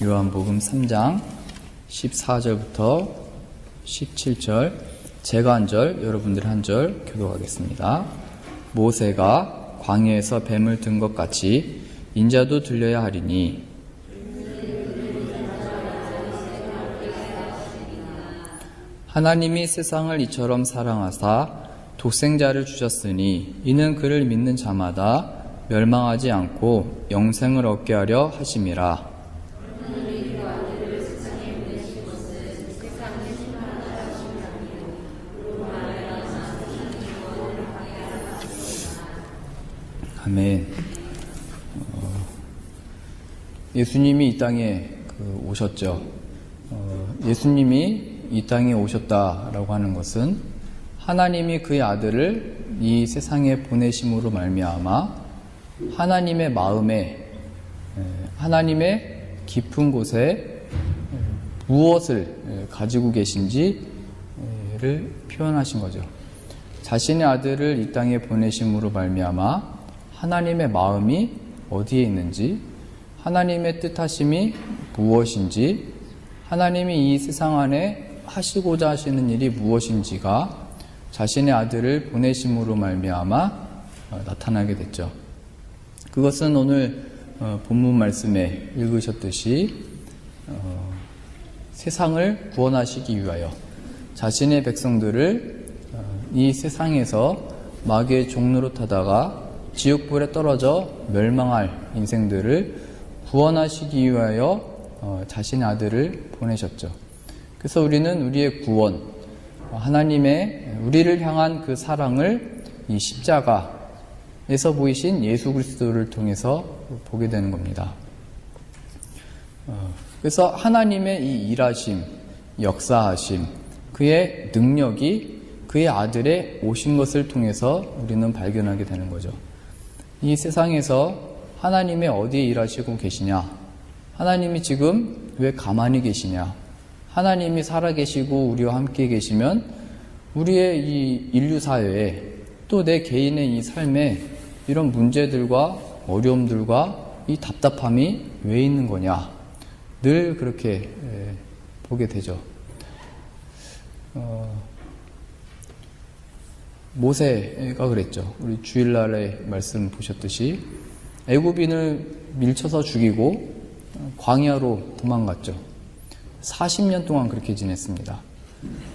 요한복음 3장 14절부터 17절 제가 한 절, 여러분들 한 절 교독하겠습니다. 모세가 광야에서 뱀을 든 것 같이 인자도 들려야 하리니 하나님이 세상을 이처럼 사랑하사 독생자를 주셨으니 이는 그를 믿는 자마다 멸망하지 않고 영생을 얻게 하려 하심이라. 아멘. 예수님이 이 땅에 오셨죠. 예수님이 이 땅에 오셨다라고 하는 것은 하나님이 그의 아들을 이 세상에 보내심으로 말미암아 하나님의 마음에, 하나님의 깊은 곳에 무엇을 가지고 계신지를 표현하신 거죠. 자신의 아들을 이 땅에 보내심으로 말미암아 하나님의 마음이 어디에 있는지, 하나님의 뜻하심이 무엇인지, 하나님이 이 세상 안에 하시고자 하시는 일이 무엇인지가 자신의 아들을 보내심으로 말미암아 나타나게 됐죠. 그것은 오늘 본문 말씀에 읽으셨듯이 세상을 구원하시기 위하여 자신의 백성들을 이 세상에서 마귀의 종노릇하다가 지옥불에 떨어져 멸망할 인생들을 구원하시기 위하여 자신의 아들을 보내셨죠. 그래서 우리는 우리의 구원, 하나님의 우리를 향한 그 사랑을 이 십자가에서 보이신 예수 그리스도를 통해서 보게 되는 겁니다. 그래서 하나님의 이 일하심, 역사하심, 그의 능력이 그의 아들의 오신 것을 통해서 우리는 발견하게 되는 거죠. 이 세상에서 하나님의 어디에 일하시고 계시냐? 하나님이 지금 왜 가만히 계시냐? 하나님이 살아계시고 우리와 함께 계시면 우리의 이 인류 사회에 또 내 개인의 이 삶에 이런 문제들과 어려움들과 이 답답함이 왜 있는 거냐? 늘 그렇게 보게 되죠. 모세가 그랬죠. 우리 주일날에 말씀 보셨듯이 애굽인을 밀쳐서 죽이고 광야로 도망갔죠. 40년 동안 그렇게 지냈습니다.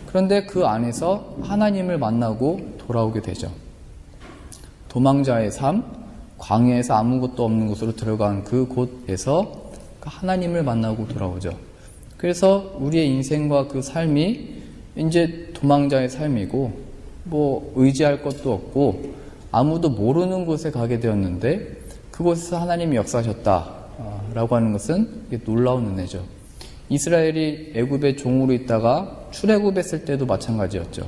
그런데 그 안에서 하나님을 만나고 돌아오게 되죠. 도망자의 삶, 광야에서 아무것도 없는 곳으로 들어간 그 곳에서 하나님을 만나고 돌아오죠. 그래서 우리의 인생과 그 삶이 이제 도망자의 삶이고 뭐 의지할 것도 없고 아무도 모르는 곳에 가게 되었는데 그곳에서 하나님이 역사하셨다라고 하는 것은 놀라운 은혜죠. 이스라엘이 애굽의 종으로 있다가 출애굽했을 때도 마찬가지였죠.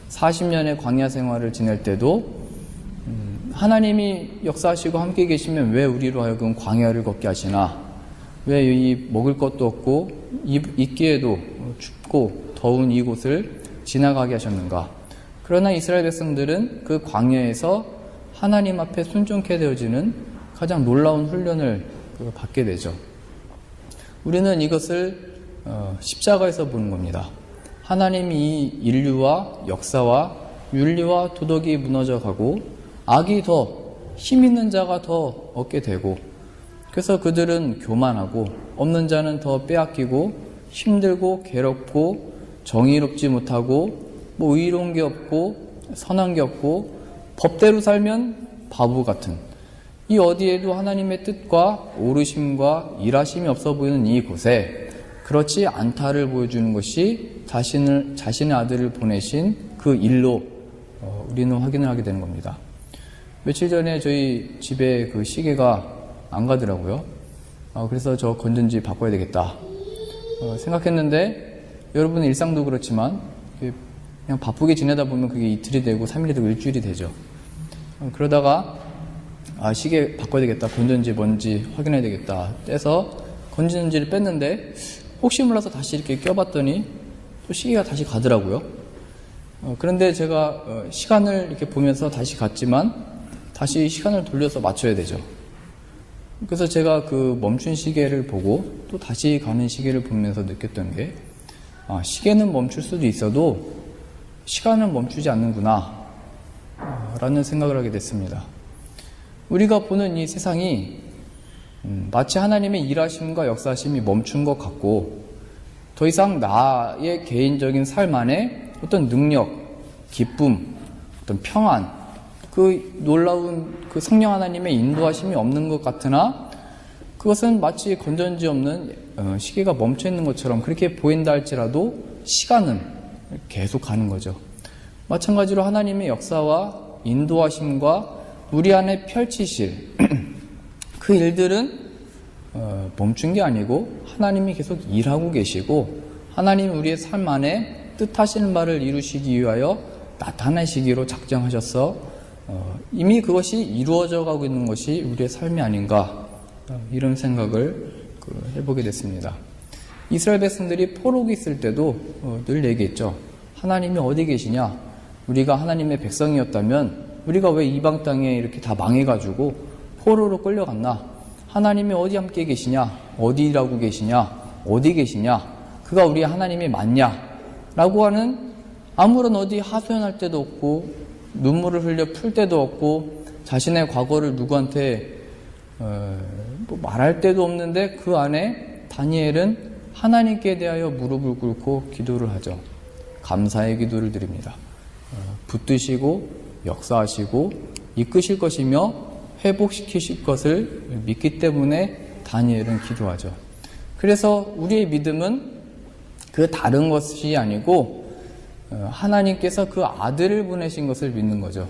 40년의 광야 생활을 지낼 때도 하나님이 역사하시고 함께 계시면 왜 우리로 하여금 광야를 걷게 하시나? 왜 이 먹을 것도 없고 입기에도 춥고 더운 이곳을 지나가게 하셨는가? 그러나 이스라엘 백성들은 그 광야에서 하나님 앞에 순종케 되어지는 가장 놀라운 훈련을 받게 되죠. 우리는 이것을 십자가에서 보는 겁니다. 하나님이 이 인류와 역사와 윤리와 도덕이 무너져가고 악이 더 힘 있는 자가 더 얻게 되고 그래서 그들은 교만하고 없는 자는 더 빼앗기고 힘들고 괴롭고 정의롭지 못하고 뭐 의로운 게 없고 선한 게 없고 법대로 살면 바보 같은 이 어디에도 하나님의 뜻과 오르심과 일하심이 없어 보이는 이 곳에 그렇지 않다를 보여주는 것이 자신의 아들을 보내신 그 일로 우리는 확인을 하게 되는 겁니다. 며칠 전에 저희 집에 그 시계가 안 가더라고요. 그래서 저 건전지 바꿔야 되겠다 생각했는데 여러분의 일상도 그렇지만 그냥 바쁘게 지내다 보면 그게 이틀이 되고 3일이 되고 일주일이 되죠. 그러다가 시계 바꿔야 되겠다. 건전지 뭔지 확인해야 되겠다. 떼서 건전지를 뺐는데 혹시 몰라서 다시 이렇게 껴봤더니 또 시계가 다시 가더라고요. 그런데 제가 시간을 이렇게 보면서 다시 갔지만 다시 시간을 돌려서 맞춰야 되죠. 그래서 제가 그 멈춘 시계를 보고 또 다시 가는 시계를 보면서 느꼈던 게, 시계는 멈출 수도 있어도 시간은 멈추지 않는구나 라는 생각을 하게 됐습니다. 우리가 보는 이 세상이 마치 하나님의 일하심과 역사하심이 멈춘 것 같고, 더 이상 나의 개인적인 삶 안에 어떤 능력, 기쁨, 어떤 평안, 그 놀라운 그 성령 하나님의 인도하심이 없는 것 같으나, 그것은 마치 건전지 없는 시계가 멈춰 있는 것처럼 그렇게 보인다 할지라도 시간은 계속 가는 거죠. 마찬가지로 하나님의 역사와 인도하심과 우리 안에 펼치실 그 일들은 멈춘 게 아니고 하나님이 계속 일하고 계시고, 하나님이 우리의 삶 안에 뜻하시는 바를 이루시기 위하여 나타내시기로 작정하셔서 이미 그것이 이루어져 가고 있는 것이 우리의 삶이 아닌가, 이런 생각을 해보게 됐습니다. 이스라엘 백성들이 포로기 있을 때도 늘 얘기했죠. 하나님이 어디 계시냐? 우리가 하나님의 백성이었다면 우리가 왜 이방 땅에 이렇게 다 망해가지고 포로로 끌려갔나? 하나님이 어디 함께 계시냐? 어디 일하고 계시냐? 어디 계시냐? 그가 우리 하나님이 맞냐? 라고 하는, 아무런 어디 하소연할 때도 없고 눈물을 흘려 풀 때도 없고 자신의 과거를 누구한테 말할 때도 없는데, 그 안에 다니엘은 하나님께 대하여 무릎을 꿇고 기도를 하죠. 감사의 기도를 드립니다. 붙드시고 역사하시고 이끄실 것이며 회복시키실 것을 믿기 때문에 다니엘은 기도하죠. 그래서 우리의 믿음은 그 다른 것이 아니고 하나님께서 그 아들을 보내신 것을 믿는 거죠.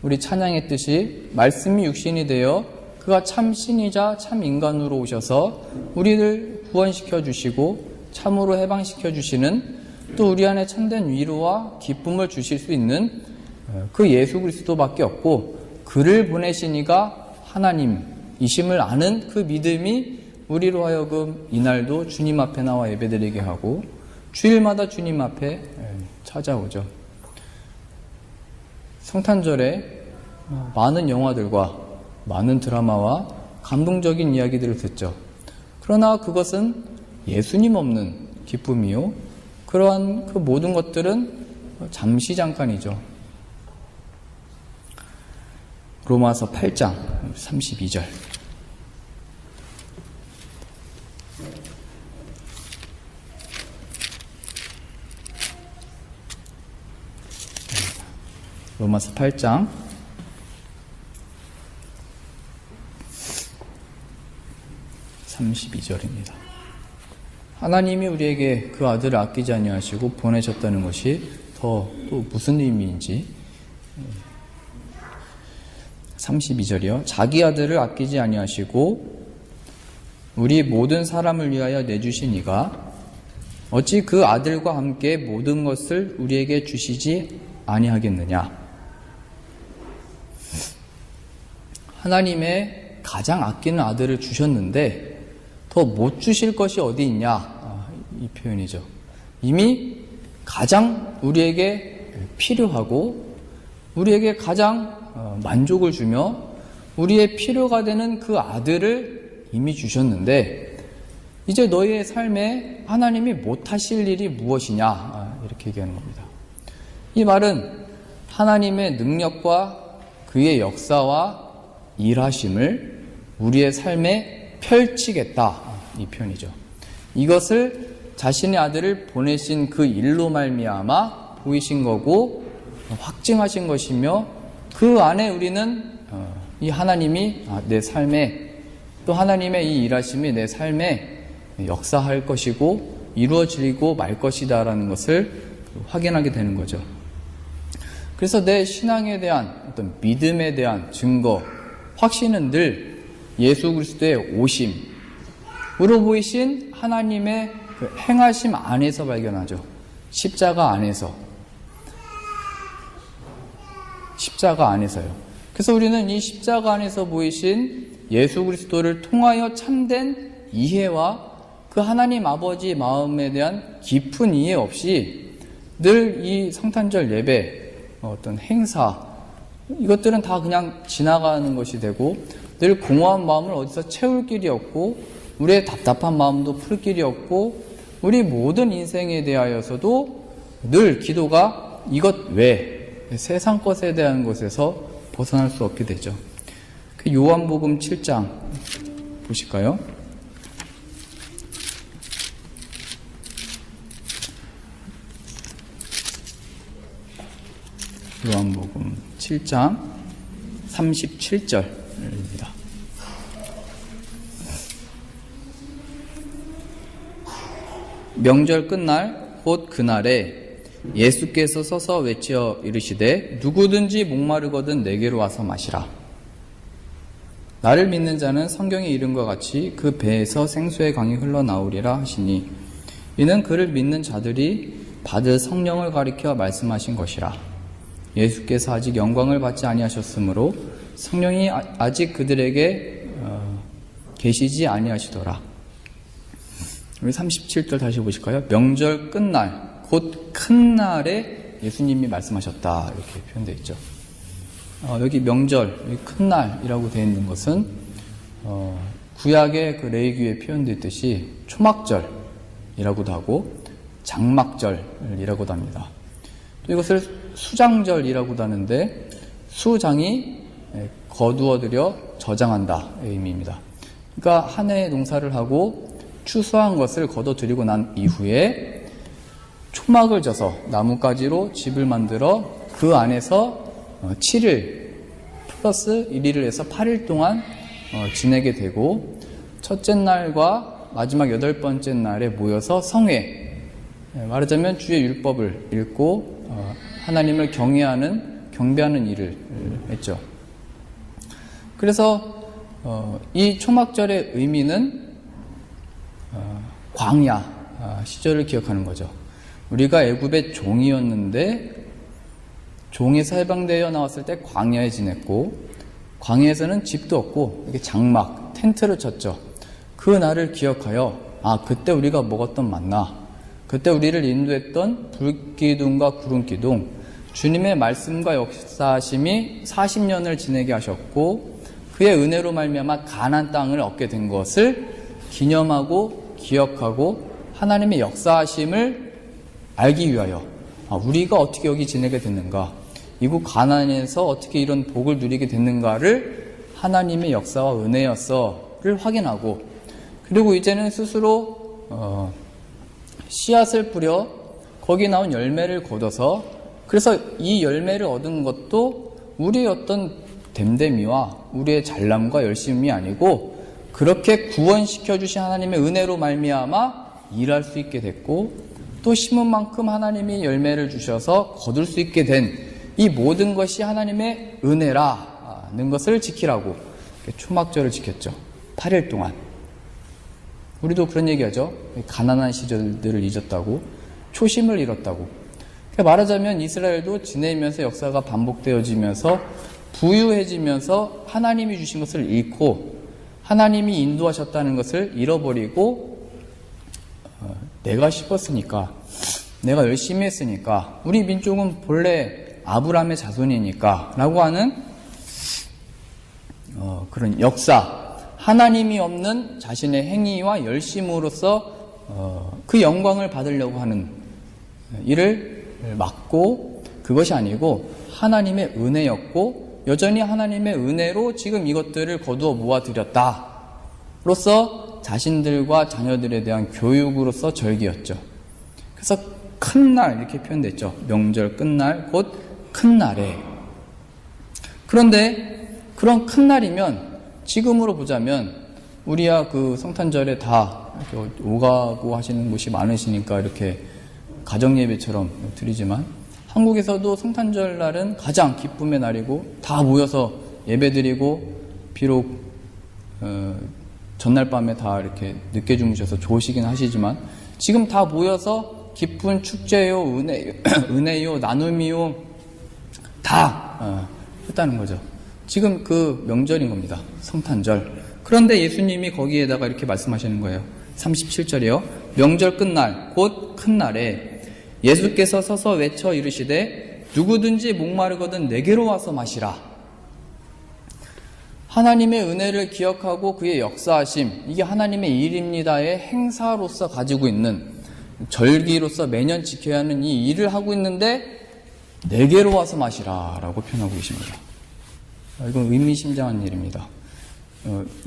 우리 찬양했듯이 말씀이 육신이 되어 그가 참 신이자 참 인간으로 오셔서 우리를 구원시켜 주시고 참으로 해방시켜 주시는, 또 우리 안에 참된 위로와 기쁨을 주실 수 있는 그 예수 그리스도밖에 없고, 그를 보내신 이가 하나님이심을 아는 그 믿음이 우리로 하여금 이날도 주님 앞에 나와 예배드리게 하고 주일마다 주님 앞에 찾아오죠. 성탄절에 많은 영화들과 많은 드라마와 감동적인 이야기들을 듣죠. 그러나 그것은 예수님 없는 기쁨이요, 그러한 그 모든 것들은 잠시 잠깐이죠. 로마서 8장 32절. 로마서 8장 32절입니다. 하나님이 우리에게 그 아들을 아끼지 아니하시고 보내셨다는 것이 또 무슨 의미인지. 32절이요. 자기 아들을 아끼지 아니하시고 우리 모든 사람을 위하여 내주신 이가 어찌 그 아들과 함께 모든 것을 우리에게 주시지 아니하겠느냐. 하나님의 가장 아끼는 아들을 주셨는데 더 못 주실 것이 어디 있냐, 이 표현이죠. 이미 가장 우리에게 필요하고 우리에게 가장 만족을 주며 우리의 필요가 되는 그 아들을 이미 주셨는데, 이제 너희의 삶에 하나님이 못하실 일이 무엇이냐, 이렇게 얘기하는 겁니다. 이 말은 하나님의 능력과 그의 역사와 일하심을 우리의 삶에 펼치겠다, 이 표현이죠. 이것을 자신의 아들을 보내신 그 일로 말미암아 보이신 거고 확증하신 것이며, 그 안에 우리는 이 하나님이 내 삶에, 또 하나님의 이 일하심이 내 삶에 역사할 것이고 이루어지고 말 것이다 라는 것을 확인하게 되는 거죠. 그래서 내 신앙에 대한 어떤 믿음에 대한 증거, 확신은 늘 예수 그리스도의 오심으로 보이신 하나님의 그 행하심 안에서 발견하죠. 십자가 안에서. 십자가 안에서요. 그래서 우리는 이 십자가 안에서 보이신 예수 그리스도를 통하여 참된 이해와 그 하나님 아버지 마음에 대한 깊은 이해 없이 늘 이 성탄절 예배, 어떤 행사, 이것들은 다 그냥 지나가는 것이 되고 늘 공허한 마음을 어디서 채울 길이 없고 우리의 답답한 마음도 풀 길이 없고 우리 모든 인생에 대하여서도 늘 기도가 이것 외 세상 것에 대한 것에서 벗어날 수 없게 되죠. 그 요한복음 7장 보실까요? 요한복음 7장 37절입니다. 명절 끝날 곧 그날에 예수께서 서서 외쳐 이르시되 누구든지 목마르거든 내게로 와서 마시라. 나를 믿는 자는 성경의 이름과 같이 그 배에서 생수의 강이 흘러나오리라 하시니 이는 그를 믿는 자들이 받을 성령을 가리켜 말씀하신 것이라. 예수께서 아직 영광을 받지 아니하셨으므로 성령이 아직 그들에게 계시지 아니하시더라. 우리 37절 다시 보실까요? 명절 끝날 곧 큰 날에 예수님이 말씀하셨다 이렇게 표현되어 있죠. 여기 명절, 여기 큰 날이라고 되어 있는 것은 구약의 그 레위기에 표현되어 있듯이 초막절이라고도 하고 장막절이라고도 합니다. 또 이것을 수장절이라고도 하는데 수장이 거두어들여 저장한다 의 의미입니다. 그러니까 한 해의 농사를 하고 추수한 것을 거둬들이고 난 이후에 초막을 져서 나뭇가지로 집을 만들어 그 안에서 7일 플러스 1일을 해서 8일 동안 지내게 되고 첫째 날과 마지막 8번째 날에 모여서 성회, 말하자면 주의 율법을 읽고 하나님을 경배하는 일을 했죠. 그래서 이 초막절의 의미는 광야 시절을 기억하는 거죠. 우리가 애굽의 종이었는데 종에서 해방되어 나왔을 때 광야에 지냈고 광야에서는 집도 없고 이렇게 장막, 텐트를 쳤죠. 그 날을 기억하여 그때 우리가 먹었던 만나, 그때 우리를 인도했던 불기둥과 구름기둥, 주님의 말씀과 역사하심이 40년을 지내게 하셨고 그의 은혜로 말미암아 가나안 땅을 얻게 된 것을 기념하고 기억하고 하나님의 역사하심을 알기 위하여 우리가 어떻게 여기 지내게 됐는가, 이곳 가나안에서 어떻게 이런 복을 누리게 됐는가를 하나님의 역사와 은혜였어를 확인하고, 그리고 이제는 스스로 씨앗을 뿌려 거기 나온 열매를 거둬서, 그래서 이 열매를 얻은 것도 우리의 어떤 됨됨이와 우리의 잘남과 열심이 아니고 그렇게 구원시켜 주신 하나님의 은혜로 말미암아 일할 수 있게 됐고, 또 심은 만큼 하나님이 열매를 주셔서 거둘 수 있게 된 이 모든 것이 하나님의 은혜라는 것을 지키라고 초막절을 지켰죠. 8일 동안. 우리도 그런 얘기하죠. 가난한 시절들을 잊었다고, 초심을 잃었다고. 그러니까 말하자면 이스라엘도 지내면서 역사가 반복되어지면서 부유해지면서 하나님이 주신 것을 잃고 하나님이 인도하셨다는 것을 잃어버리고 내가 싶었으니까, 내가 열심히 했으니까, 우리 민족은 본래 아브라함의 자손이니까 라고 하는 그런 역사, 하나님이 없는 자신의 행위와 열심으로써 그 영광을 받으려고 하는 일을 막고, 그것이 아니고 하나님의 은혜였고 여전히 하나님의 은혜로 지금 이것들을 거두어 모아드렸다 로서 자신들과 자녀들에 대한 교육으로서 절기였죠. 그래서 큰 날 이렇게 표현됐죠. 명절 끝날 곧 큰 날에. 그런데 그런 큰 날이면 지금으로 보자면 우리야 그 성탄절에 다 이렇게 오가고 하시는 곳이 많으시니까 이렇게 가정예배처럼 드리지만, 한국에서도 성탄절 날은 가장 기쁨의 날이고 다 모여서 예배드리고, 비록 전날 밤에 다 이렇게 늦게 주무셔서 좋으시긴 하시지만 지금 다 모여서 기쁜 축제요, 은혜요, 나눔이요 다 했다는 거죠. 지금 그 명절인 겁니다. 성탄절. 그런데 예수님이 거기에다가 이렇게 말씀하시는 거예요. 37절이요. 명절 끝날 곧 큰 날에 예수께서 서서 외쳐 이르시되 누구든지 목마르거든 내게로 와서 마시라. 하나님의 은혜를 기억하고 그의 역사하심, 이게 하나님의 일입니다의 행사로서 가지고 있는, 절기로서 매년 지켜야 하는 이 일을 하고 있는데 내게로 와서 마시라 라고 표현하고 계십니다. 이건 의미심장한 일입니다.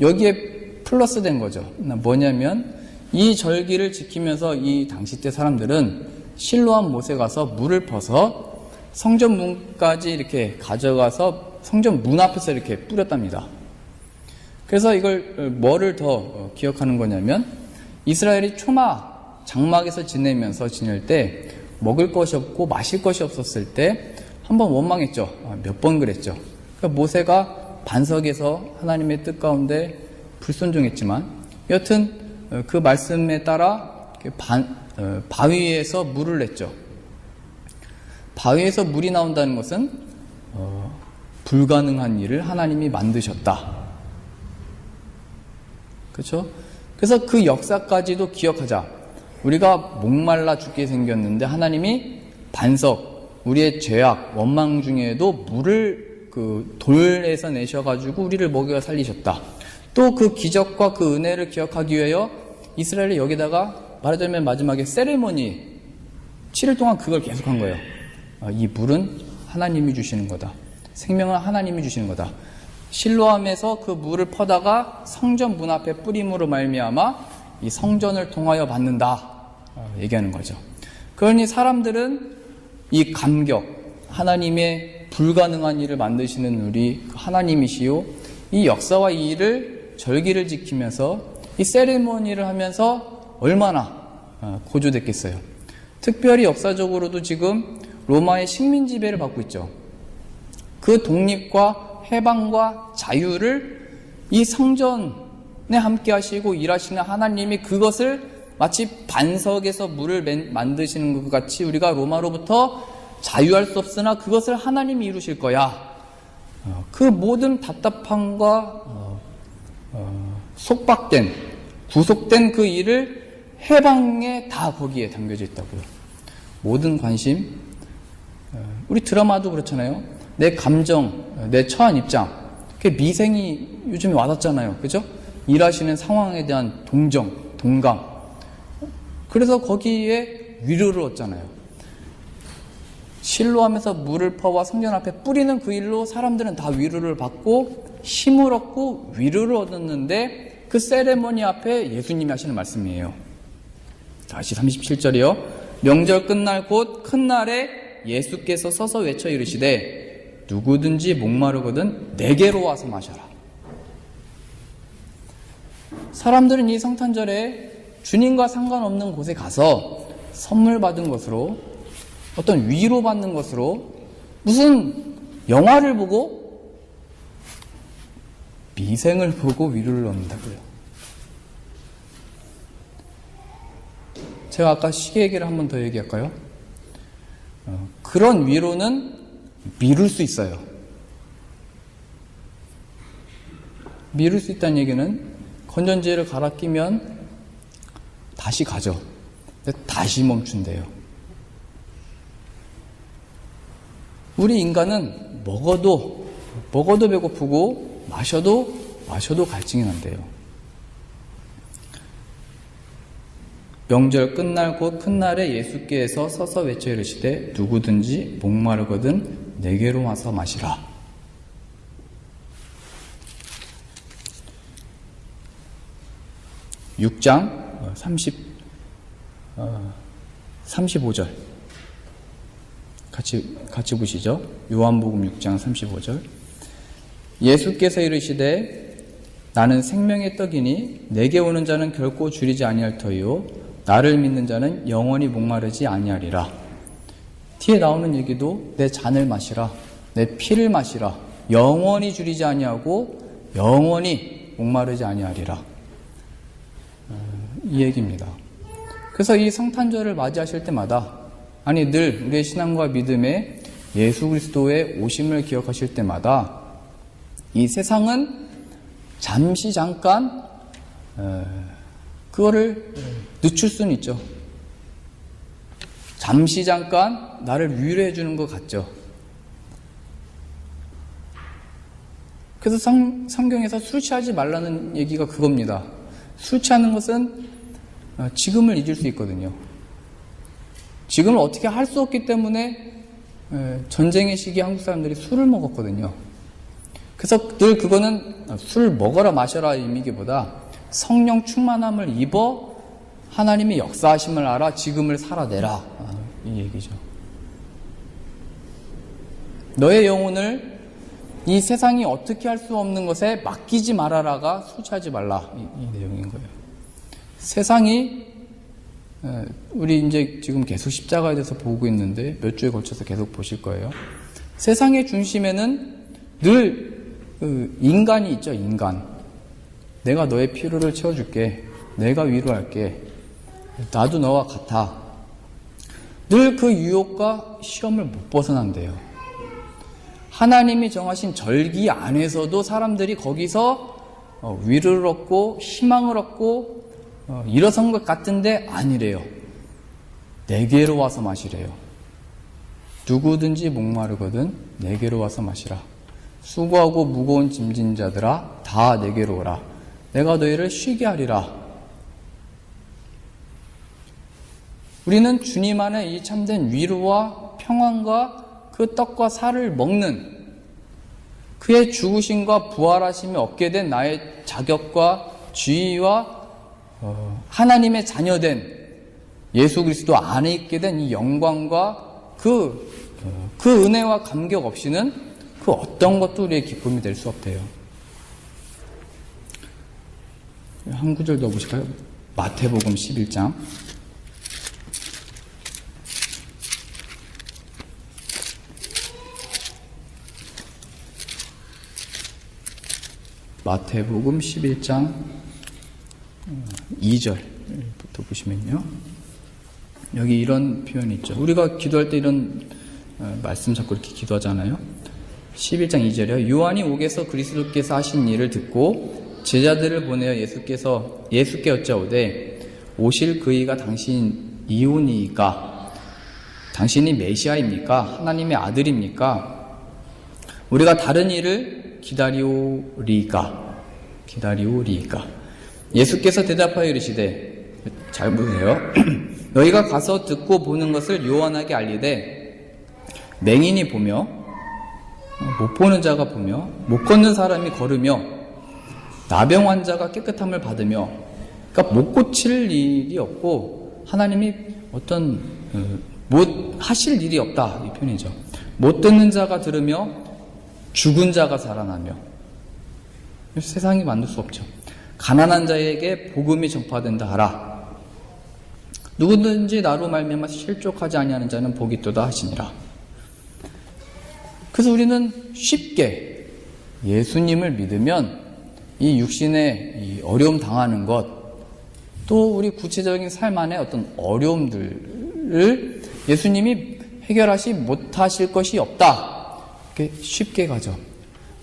여기에 플러스 된 거죠. 뭐냐면 이 절기를 지키면서 이 당시 때 사람들은 실로암 못에 가서 물을 퍼서 성전 문까지 이렇게 가져가서 성전 문 앞에서 이렇게 뿌렸답니다. 그래서 이걸 뭐를 더 기억하는 거냐면 이스라엘이 장막에서 지낼 때 먹을 것이 없고 마실 것이 없었을 때 한번 원망했죠. 몇 번 그랬죠. 그러니까 모세가 반석에서 하나님의 뜻 가운데 불순종했지만 여튼 그 말씀에 따라 바위에서 물을 냈죠. 바위에서 물이 나온다는 것은 불가능한 일을 하나님이 만드셨다. 그렇죠? 그래서 그 역사까지도 기억하자. 우리가 목말라 죽게 생겼는데 하나님이 반석, 우리의 죄악, 원망 중에도 물을 그 돌에서 내셔가지고 우리를 먹여 살리셨다. 또 그 기적과 그 은혜를 기억하기 위하여 이스라엘이 여기다가 말하자면 마지막에 세레머니 7일 동안 그걸 계속한 거예요. 이 물은 하나님이 주시는 거다. 생명은 하나님이 주시는 거다. 실로암에서 그 물을 퍼다가 성전 문 앞에 뿌림으로 말미암아 이 성전을 통하여 받는다 얘기하는 거죠. 그러니 사람들은 이 감격, 하나님의 불가능한 일을 만드시는 우리 하나님이시요, 이 역사와 이 일을 절기를 지키면서 이 세리머니를 하면서 얼마나 고조됐겠어요. 특별히 역사적으로도 지금 로마의 식민 지배를 받고 있죠. 그 독립과 해방과 자유를 이 성전에 함께 하시고 일하시는 하나님이 그것을 마치 반석에서 물을 만드시는 것 같이 우리가 로마로부터 자유할 수 없으나 그것을 하나님이 이루실 거야. 그 모든 답답함과 속박된, 구속된 그 일을 해방에 다 거기에 담겨져 있다고요. 모든 관심, 우리 드라마도 그렇잖아요. 내 감정, 내 처한 입장, 그게 미생이 요즘에 와닿잖아요. 그죠? 일하시는 상황에 대한 동정, 동감. 그래서 거기에 위로를 얻잖아요. 실로하면서 물을 퍼와 성전 앞에 뿌리는 그 일로 사람들은 다 위로를 받고 힘을 얻고 위로를 얻었는데 그 세레머니 앞에 예수님이 하시는 말씀이에요. 다시 37절이요. 명절 끝날 곧 큰 날에 예수께서 서서 외쳐 이르시되 누구든지 목마르거든 내게로 와서 마셔라. 사람들은 이 성탄절에 주님과 상관없는 곳에 가서 선물 받은 것으로, 어떤 위로받는 것으로, 무슨 영화를 보고 미생을 보고 위로를 얻는다고요. 제가 아까 시계 얘기를 한 번 더 얘기할까요? 그런 위로는 미룰 수 있어요. 미룰 수 있다는 얘기는 건전지를 갈아 끼면 다시 가죠. 근데 다시 멈춘대요. 우리 인간은 먹어도 배고프고 마셔도 갈증이 난대요. 명절 끝날 곧 큰 날에 예수께서 서서 외쳐 이르시되 누구든지 목마르거든 내게로 와서 마시라. (6장) 35절 같이 보시죠. 요한복음 6장 35절. 예수께서 이르시되 나는 생명의 떡이니 내게 오는 자는 결코 줄이지 아니할 터이요 나를 믿는 자는 영원히 목마르지 아니하리라. 뒤에 나오는 얘기도 내 잔을 마시라, 내 피를 마시라, 영원히 줄이지 아니하고 영원히 목마르지 아니하리라. 이 얘기입니다. 그래서 이 성탄절을 맞이하실 때마다, 아니 늘 우리의 신앙과 믿음에 예수 그리스도의 오심을 기억하실 때마다 이 세상은 잠시 잠깐 그거를 늦출 수는 있죠. 잠시 잠깐 나를 위로해 주는 것 같죠. 그래서 성경에서 술 취하지 말라는 얘기가 그겁니다. 술 취하는 것은 지금을 잊을 수 있거든요. 지금을 어떻게 할 수 없기 때문에 전쟁의 시기에 한국 사람들이 술을 먹었거든요. 그래서 늘 그거는 술 먹어라 마셔라 의미기보다 성령 충만함을 입어 하나님의 역사하심을 알아 지금을 살아내라, 이 얘기죠. 너의 영혼을 이 세상이 어떻게 할 수 없는 것에 맡기지 말아라가 술 취하지 말라, 이 내용인 거예요. 세상이 우리 이제 지금 계속 십자가에 대해서 보고 있는데 몇 주에 걸쳐서 계속 보실 거예요. 세상의 중심에는 늘 인간이 있죠. 인간. 내가 너의 필요를 채워줄게. 내가 위로할게. 나도 너와 같아. 늘 그 유혹과 시험을 못 벗어난대요. 하나님이 정하신 절기 안에서도 사람들이 거기서 위로를 얻고 희망을 얻고 일어선 것 같은데 아니래요. 내게로 와서 마시래요. 누구든지 목마르거든 내게로 와서 마시라. 수고하고 무거운 짐진 자들아 다 내게로 오라. 내가 너희를 쉬게 하리라. 우리는 주님 안에 이 참된 위로와 평안과 그 떡과 살을 먹는 그의 죽으심과 부활하심이 얻게 된 나의 자격과 지위와 하나님의 자녀된 예수 그리스도 안에 있게 된 이 영광과 그 은혜와 감격 없이는 그 어떤 것도 우리의 기쁨이 될 수 없대요. 한 구절 더 보실까요? 마태복음 11장. 마태복음 11장 2절부터 보시면요. 여기 이런 표현이 있죠. 우리가 기도할 때 이런 말씀 잡고 이렇게 기도하잖아요. 11장 2절이요. 요한이 옥에서 그리스도께서 하신 일을 듣고 제자들을 보내어 예수께 여짜오되 오실 그이가 당신이오니이까? 당신이 메시아입니까? 하나님의 아들입니까? 우리가 다른 일을 기다리오리이까? 예수께서 대답하여 이르시되, 잘 보세요. 너희가 가서 듣고 보는 것을 요한에게 알리되 맹인이 보며 못 보는 자가 보며 못 걷는 사람이 걸으며 나병 환자가 깨끗함을 받으며, 그러니까 못 고칠 일이 없고 하나님이 어떤 못 하실 일이 없다, 이 표현이죠. 못 듣는 자가 들으며 죽은 자가 살아나며. 세상이 만들 수 없죠. 가난한 자에게 복음이 전파된다 하라. 누구든지 나로 말미암아 실족하지 아니하는 자는 복이 있도다 하시니라. 그래서 우리는 쉽게 예수님을 믿으면 이 육신의 이 어려움 당하는 것, 또 우리 구체적인 삶 안에 어떤 어려움들을 예수님이 해결하시 못하실 것이 없다, 이렇게 쉽게 가죠.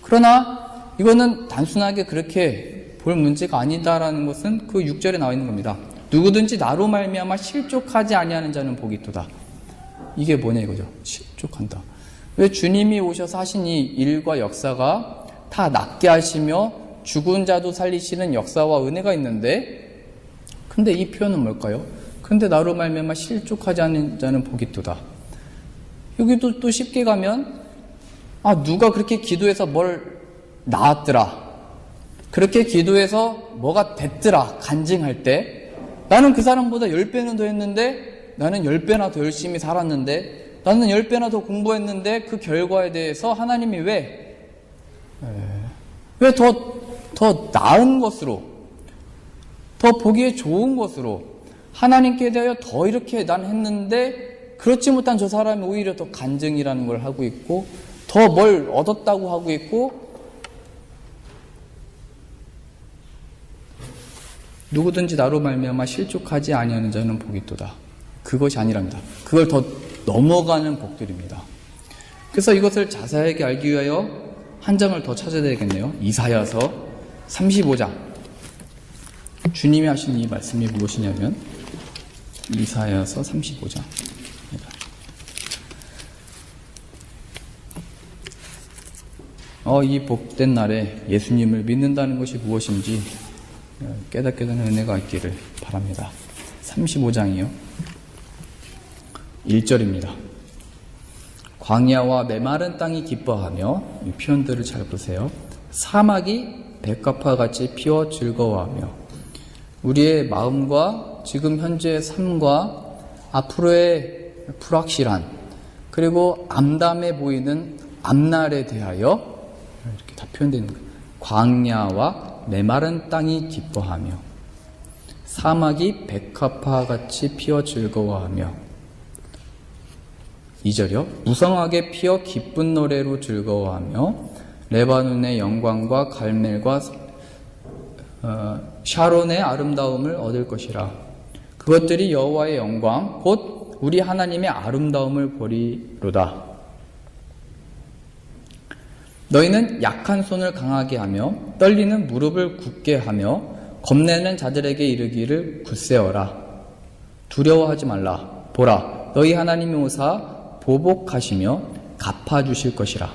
그러나 이거는 단순하게 그렇게 볼 문제가 아니다라는 것은 그 6절에 나와 있는 겁니다. 누구든지 나로 말미암아 실족하지 아니하는 자는 복이 있도다. 이게 뭐냐 이거죠. 실족한다. 왜 주님이 오셔서 하신 이 일과 역사가 다 낫게 하시며 죽은 자도 살리시는 역사와 은혜가 있는데, 근데 이 표현은 뭘까요? 근데 나로 말미암아 실족하지 않는 자는 복이 있도다. 여기도 또 쉽게 가면, 누가 그렇게 기도해서 뭘 나았더라, 그렇게 기도해서 뭐가 됐더라 간증할 때, 나는 그 사람보다 10배는 더 했는데, 나는 10배나 더 열심히 살았는데, 나는 10배나 더 공부했는데, 그 결과에 대해서 하나님이 왜 더 나은 것으로, 더 보기에 좋은 것으로 하나님께 대하여 더 이렇게 난 했는데, 그렇지 못한 저 사람이 오히려 더 간증이라는 걸 하고 있고, 더 뭘 얻었다고 하고 있고, 누구든지 나로 말미암아 실족하지 아니하는 자는 복이 있도다. 그것이 아니랍니다. 그걸 더 넘어가는 복들입니다. 그래서 이것을 자세하게 알기 위하여 한 장을 더 찾아야 되겠네요. 이사야서 35장. 주님이 하신 이 말씀이 무엇이냐면 이사야서 35장. 이 복된 날에 예수님을 믿는다는 것이 무엇인지 깨닫게 되는 은혜가 있기를 바랍니다. 35장이요. 1절입니다. 광야와 메마른 땅이 기뻐하며, 이 표현들을 잘 보세요. 사막이 백합화 같이 피어 즐거워하며, 우리의 마음과 지금 현재의 삶과 앞으로의 불확실한 그리고 암담해 보이는 앞날에 대하여 이렇게 다 표현되는 거예요. 광야와 메마른 땅이 기뻐하며, 사막이 백합화 같이 피어 즐거워하며. 2절이요. 무성하게 피어 기쁜 노래로 즐거워하며, 레바논의 영광과 갈멜과 샤론의 아름다움을 얻을 것이라. 그것들이 여호와의 영광 곧 우리 하나님의 아름다움을 보리로다. 너희는 약한 손을 강하게 하며 떨리는 무릎을 굳게 하며 겁내는 자들에게 이르기를 굳세어라. 두려워하지 말라. 보라, 너희 하나님이 오사 보복하시며 갚아주실 것이라.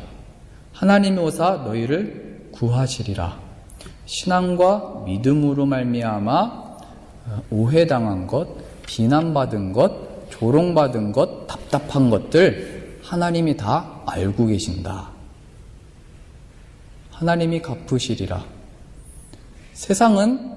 하나님이 오사 너희를 구하시리라. 신앙과 믿음으로 말미암아 오해당한 것, 비난받은 것, 조롱받은 것, 답답한 것들 하나님이 다 알고 계신다. 하나님이 갚으시리라. 세상도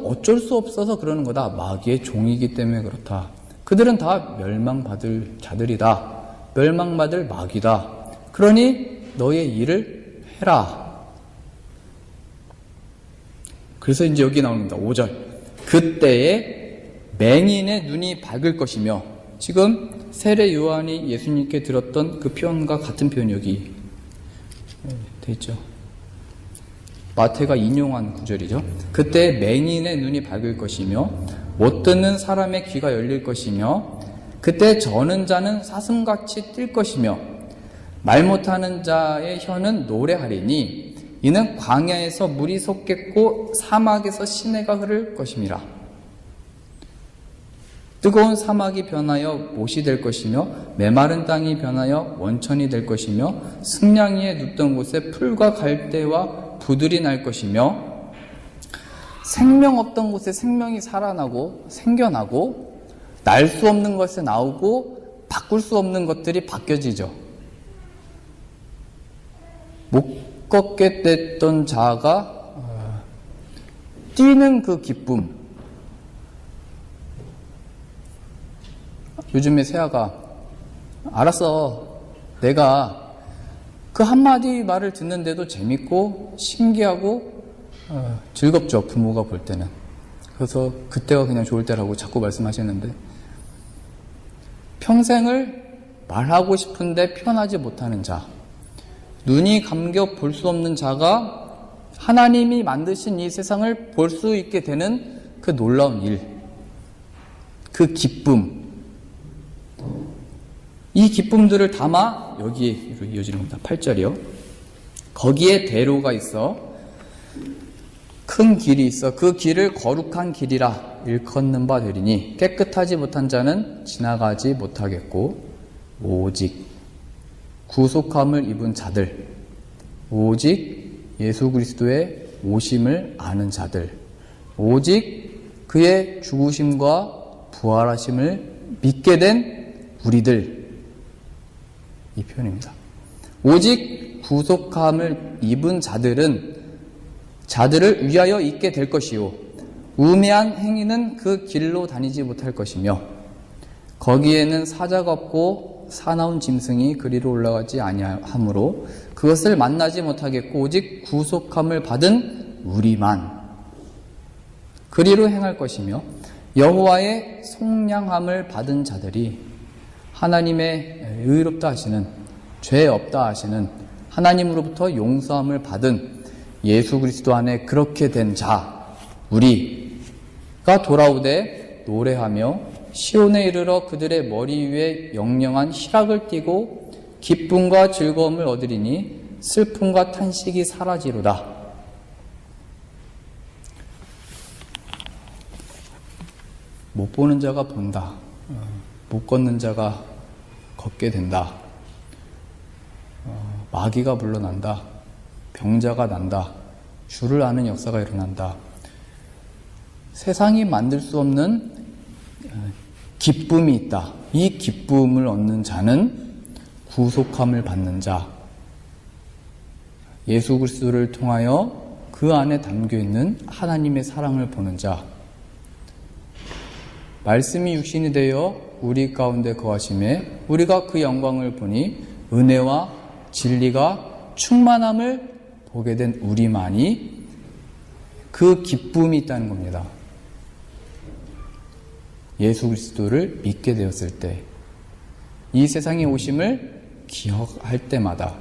어쩔 수 없어서 그러는 거다. 마귀의 종이기 때문에 그렇다. 그들은 다 멸망받을 자들이다. 멸망받을 마귀다. 그러니 너의 일을 해라. 그래서 이제 여기 나옵니다. 5절. 그때에 맹인의 눈이 밝을 것이며, 지금 세례 요한이 예수님께 들었던 그 표현과 같은 표현이 여기 돼 있죠. 마태가 인용한 구절이죠. 그때 맹인의 눈이 밝을 것이며 못 듣는 사람의 귀가 열릴 것이며 그때 저는 자는 사슴같이 뛸 것이며 말 못하는 자의 혀는 노래하리니 이는 광야에서 물이 솟겠고 사막에서 시내가 흐를 것임이라. 뜨거운 사막이 변하여 못이 될 것이며 메마른 땅이 변하여 원천이 될 것이며 승냥이에 눕던 곳에 풀과 갈대와 부들이 날 것이며 생명 없던 곳에 생명이 살아나고 생겨나고 날 수 없는 것에 나오고 바꿀 수 없는 것들이 바뀌어지죠. 못 걷게 됐던 자가 뛰는 그 기쁨. 요즘에 세아가 알았어, 내가 그 한마디 말을 듣는데도 재밌고 신기하고 즐겁죠, 부모가 볼 때는. 그래서 그때가 그냥 좋을 때라고 자꾸 말씀하시는데, 평생을 말하고 싶은데 표현하지 못하는 자, 눈이 감겨 볼 수 없는 자가 하나님이 만드신 이 세상을 볼 수 있게 되는 그 놀라운 일, 그 기쁨, 이 기쁨들을 담아 여기에 이어지는 겁니다. 8절이요. 거기에 대로가 있어, 큰 길이 있어 그 길을 거룩한 길이라 일컫는 바 되리니 깨끗하지 못한 자는 지나가지 못하겠고 오직 구속함을 입은 자들, 오직 예수 그리스도의 오심을 아는 자들, 오직 그의 죽으심과 부활하심을 믿게 된 우리들, 이 표현입니다. 오직 구속함을 입은 자들을 위하여 있게 될 것이요 우매한 행위는 그 길로 다니지 못할 것이며 거기에는 사자가 없고 사나운 짐승이 그리로 올라가지 아니하므로 그것을 만나지 못하겠고 오직 구속함을 받은 우리만 그리로 행할 것이며 여호와의 속량함을 받은 자들이 하나님의 의롭다 하시는, 죄 없다 하시는, 하나님으로부터 용서함을 받은 예수 그리스도 안에 그렇게 된 자, 우리가 돌아오되 노래하며 시온에 이르러 그들의 머리 위에 영영한 희락을 띠고 기쁨과 즐거움을 얻으리니 슬픔과 탄식이 사라지로다. 못 보는 자가 본다. 못 걷는 자가 걷게 된다. 마귀가 물러난다. 병자가 난다. 주를 아는 역사가 일어난다. 세상이 만들 수 없는 기쁨이 있다. 이 기쁨을 얻는 자는 구속함을 받는 자, 예수 그리스도를 통하여 그 안에 담겨있는 하나님의 사랑을 보는 자, 말씀이 육신이 되어 우리 가운데 거하심에 우리가 그 영광을 보니 은혜와 진리가 충만함을 보게 된 우리만이 그 기쁨이 있다는 겁니다. 예수 그리스도를 믿게 되었을 때, 이 세상에 오심을 기억할 때마다,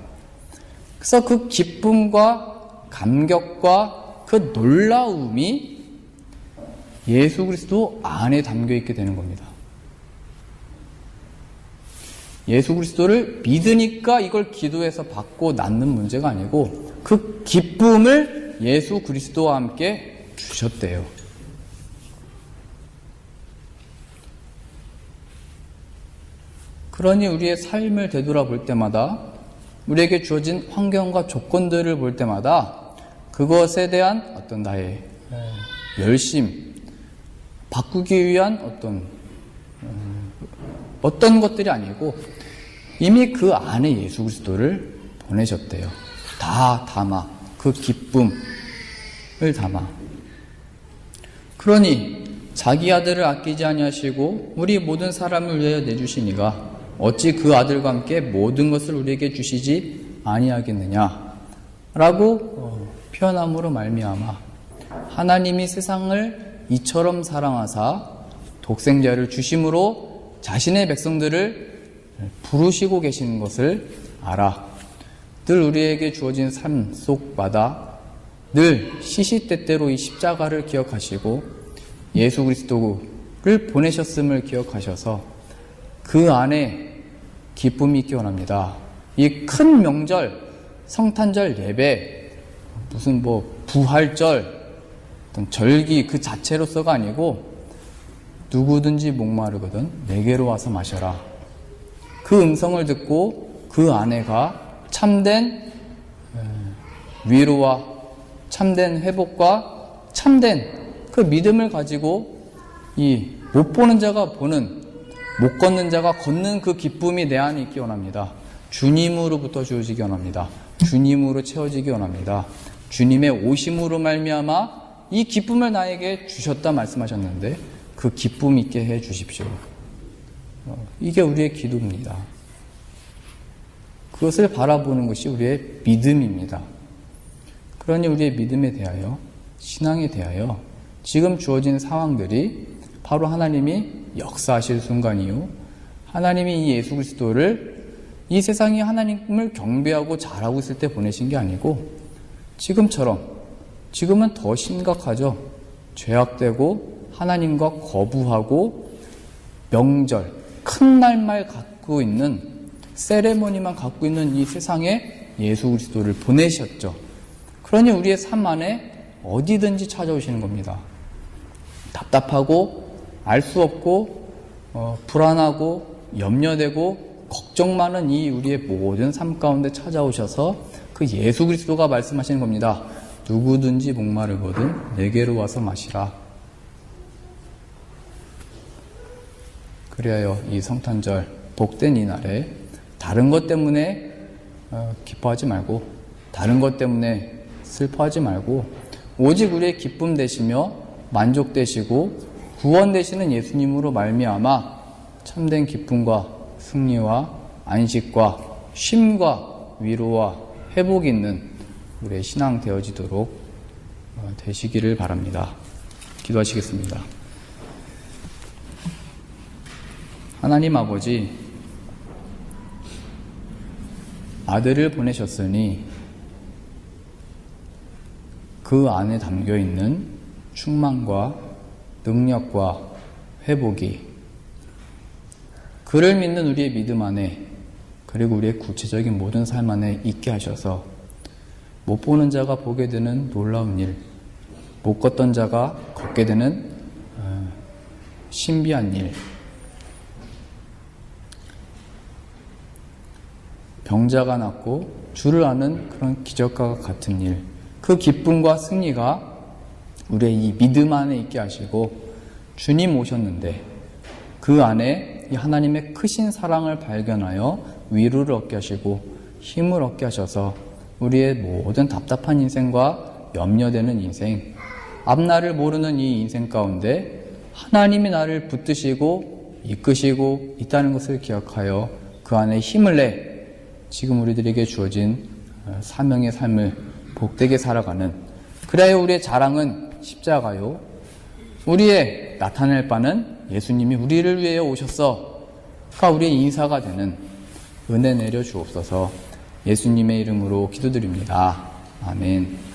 그래서 그 기쁨과 감격과 그 놀라움이 예수 그리스도 안에 담겨 있게 되는 겁니다. 예수 그리스도를 믿으니까 이걸 기도해서 받고 낳는 문제가 아니고 그 기쁨을 예수 그리스도와 함께 주셨대요. 그러니 우리의 삶을 되돌아볼 때마다, 우리에게 주어진 환경과 조건들을 볼 때마다 그것에 대한 어떤 나의 열심, 바꾸기 위한 어떤 것들이 아니고 이미 그 안에 예수 그리스도를 보내셨대요. 다 담아, 그 기쁨을 담아. 그러니 자기 아들을 아끼지 아니하시고 우리 모든 사람을 위하여 내주시니가 어찌 그 아들과 함께 모든 것을 우리에게 주시지 아니하겠느냐 라고 표현함으로 말미암아 하나님이 세상을 이처럼 사랑하사 독생자를 주심으로 자신의 백성들을 부르시고 계시는 것을 알아. 늘 우리에게 주어진 삶 속마다 늘 시시때때로 이 십자가를 기억하시고 예수 그리스도를 보내셨음을 기억하셔서 그 안에 기쁨이 있기 원합니다. 이 큰 명절, 성탄절 예배, 무슨 부활절, 어떤 절기 그 자체로서가 아니고 누구든지 목마르거든 내게로 와서 마셔라. 그 음성을 듣고 그 안에가 참된 위로와 참된 회복과 참된 그 믿음을 가지고 이 못 보는 자가 보는, 못 걷는 자가 걷는 그 기쁨이 내 안에 있기 원합니다. 주님으로부터 주어지기 원합니다. 주님으로 채워지기 원합니다. 주님의 오심으로 말미암아 이 기쁨을 나에게 주셨다 말씀하셨는데 그 기쁨 있게 해 주십시오. 이게 우리의 기도입니다. 그것을 바라보는 것이 우리의 믿음입니다. 그러니 우리의 믿음에 대하여, 신앙에 대하여 지금 주어진 상황들이 바로 하나님이 역사하실 순간이요, 하나님이 이 예수 그리스도를 이 세상이 하나님을 경배하고 잘하고 있을 때 보내신 게 아니고 지금처럼, 지금은 더 심각하죠. 죄악되고 하나님과 거부하고 명절, 큰 날만 갖고 있는, 세레모니만 갖고 있는 이 세상에 예수 그리스도를 보내셨죠. 그러니 우리의 삶 안에 어디든지 찾아오시는 겁니다. 답답하고 알 수 없고 불안하고 염려되고 걱정 많은 이 우리의 모든 삶 가운데 찾아오셔서 그 예수 그리스도가 말씀하시는 겁니다. 누구든지 목마르거든 내게로 와서 마시라. 그리하여 이 성탄절 복된 이 날에 다른 것 때문에 기뻐하지 말고, 다른 것 때문에 슬퍼하지 말고 오직 우리의 기쁨 되시며 만족 되시고 구원 되시는 예수님으로 말미암아 참된 기쁨과 승리와 안식과 쉼과 위로와 회복이 있는 우리의 신앙 되어지도록 되시기를 바랍니다. 기도하시겠습니다. 하나님 아버지, 아들을 보내셨으니 그 안에 담겨있는 충만과 능력과 회복이 그를 믿는 우리의 믿음 안에, 그리고 우리의 구체적인 모든 삶 안에 있게 하셔서 못 보는 자가 보게 되는 놀라운 일, 못 걷던 자가 걷게 되는 신비한 일, 병자가 낫고 주를 아는 그런 기적과 같은 일, 그 기쁨과 승리가 우리의 이 믿음 안에 있게 하시고 주님 오셨는데 그 안에 이 하나님의 크신 사랑을 발견하여 위로를 얻게 하시고 힘을 얻게 하셔서 우리의 모든 답답한 인생과 염려되는 인생, 앞날을 모르는 이 인생 가운데 하나님이 나를 붙드시고 이끄시고 있다는 것을 기억하여 그 안에 힘을 내 지금 우리들에게 주어진 사명의 삶을 복되게 살아가는, 그래야 우리의 자랑은 십자가요, 우리의 나타낼 바는 예수님이 우리를 위해 오셨어가 우리의 인사가 되는 은혜 내려 주옵소서. 예수님의 이름으로 기도드립니다. 아멘.